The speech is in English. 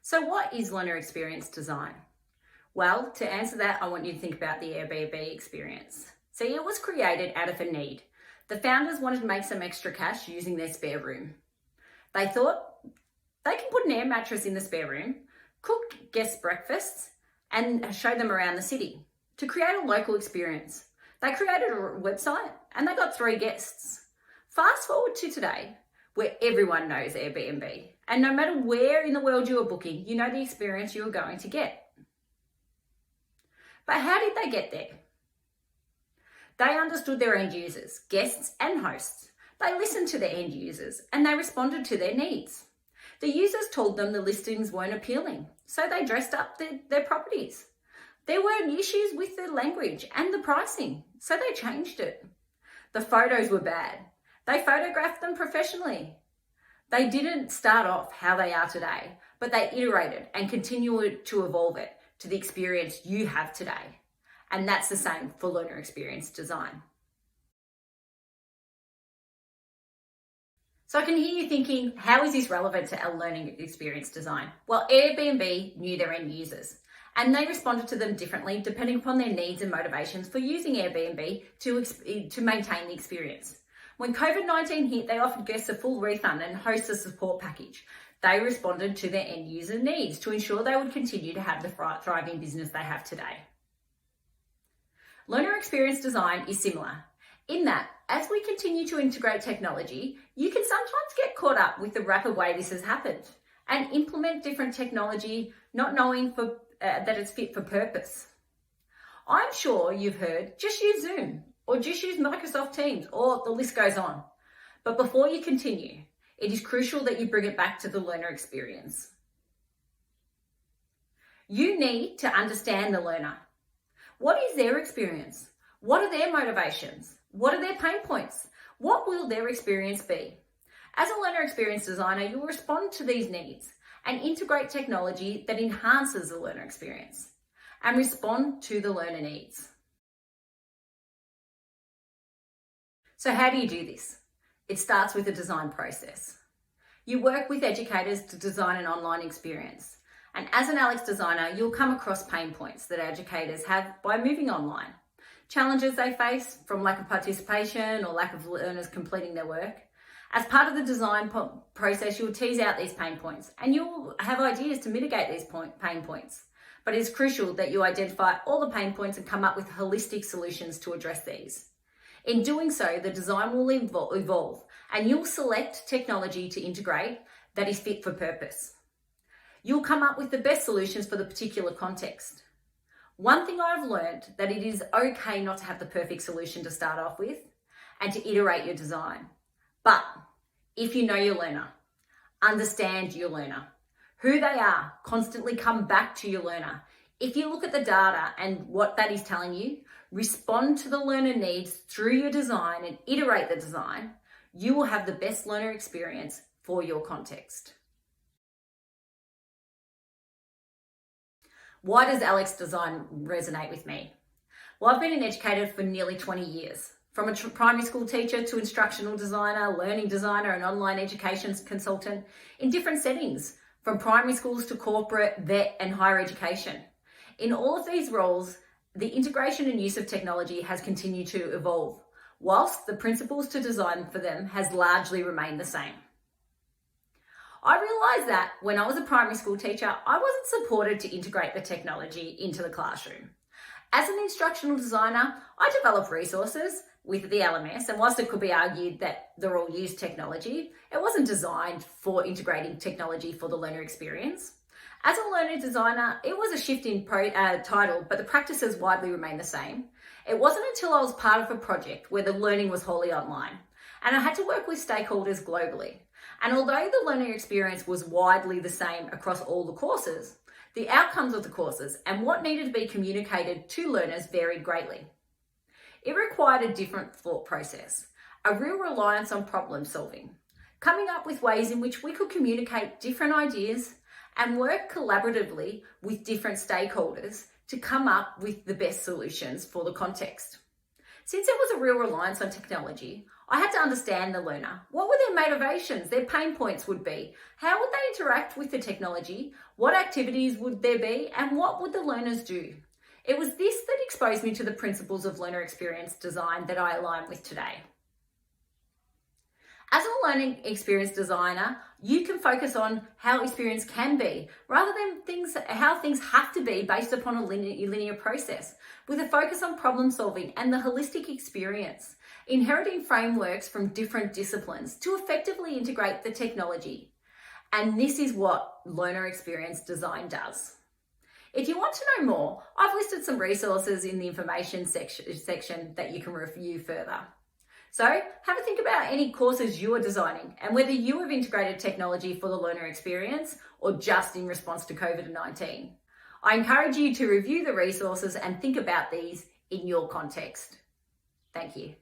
So what is learner experience design? Well, to answer that, I want you to think about the Airbnb experience. See, it was created out of a need. The founders wanted to make some extra cash using their spare room. They thought they can put an air mattress in the spare room, cook guest breakfasts, and show them around the city to create a local experience. They created a website and they got 3 guests. Fast forward to today, where everyone knows Airbnb. And no matter where in the world you are booking, you know the experience you are going to get. But how did they get there? They understood their end users, guests and hosts. They listened to their end users and they responded to their needs. The users told them the listings weren't appealing, so they dressed up their properties. There were issues with the language and the pricing, so they changed it. The photos were bad. They photographed them professionally. They didn't start off how they are today, but they iterated and continued to evolve it to the experience you have today. And that's the same for learner experience design. So I can hear you thinking, how is this relevant to our learning experience design? Well, Airbnb knew their end users and they responded to them differently depending upon their needs and motivations for using Airbnb to maintain the experience. When COVID-19 hit, they offered guests a full refund and host a support package. They responded to their end user needs to ensure they would continue to have the thriving business they have today. Learner experience design is similar in that as we continue to integrate technology, you can sometimes get caught up with the rapid way this has happened and implement different technology, not knowing that it's fit for purpose. I'm sure you've heard, just use Zoom or just use Microsoft Teams, or the list goes on. But before you continue, it is crucial that you bring it back to the learner experience. You need to understand the learner. What is their experience? What are their motivations? What are their pain points? What will their experience be? As a learner experience designer, you'll respond to these needs and integrate technology that enhances the learner experience and respond to the learner needs. So how do you do this? It starts with a design process. You work with educators to design an online experience. And as an Alex designer, you'll come across pain points that educators have by moving online. Challenges they face from lack of participation or lack of learners completing their work. As part of the design process, you'll tease out these pain points and you'll have ideas to mitigate these pain points. But it's crucial that you identify all the pain points and come up with holistic solutions to address these. In doing so, the design will evolve and you'll select technology to integrate that is fit for purpose. You'll come up with the best solutions for the particular context. One thing I've learned that it is okay not to have the perfect solution to start off with and to iterate your design. But if you know your learner, understand your learner, who they are, constantly come back to your learner. If you look at the data and what that is telling you, respond to the learner needs through your design and iterate the design, you will have the best learner experience for your context. Why does Alex design resonate with me? Well, I've been an educator for nearly 20 years. From a primary school teacher to instructional designer, learning designer, and online education consultant in different settings, from primary schools to corporate, vet, and higher education. In all of these roles, the integration and use of technology has continued to evolve, whilst the principles to design for them has largely remained the same. I realised that when I was a primary school teacher, I wasn't supported to integrate the technology into the classroom. As an instructional designer, I developed resources with the LMS, and whilst it could be argued that they're all used technology, it wasn't designed for integrating technology for the learner experience. As a learner designer, it was a shift in title, but the practices widely remained the same. It wasn't until I was part of a project where the learning was wholly online, and I had to work with stakeholders globally. And although the learning experience was widely the same across all the courses, the outcomes of the courses and what needed to be communicated to learners varied greatly. It required a different thought process, a real reliance on problem solving, coming up with ways in which we could communicate different ideas and work collaboratively with different stakeholders to come up with the best solutions for the context. Since there was a real reliance on technology, I had to understand the learner. What were their motivations, their pain points would be? How would they interact with the technology? What activities would there be? And what would the learners do? It was this that exposed me to the principles of learner experience design that I align with today. As a learning experience designer, you can focus on how experience can be rather than how things have to be based upon a linear process, with a focus on problem solving and the holistic experience, inheriting frameworks from different disciplines to effectively integrate the technology. And this is what learner experience design does. If you want to know more, I've listed some resources in the information section that you can review further. So have a think about any courses you are designing and whether you have integrated technology for the learner experience or just in response to COVID-19. I encourage you to review the resources and think about these in your context. Thank you.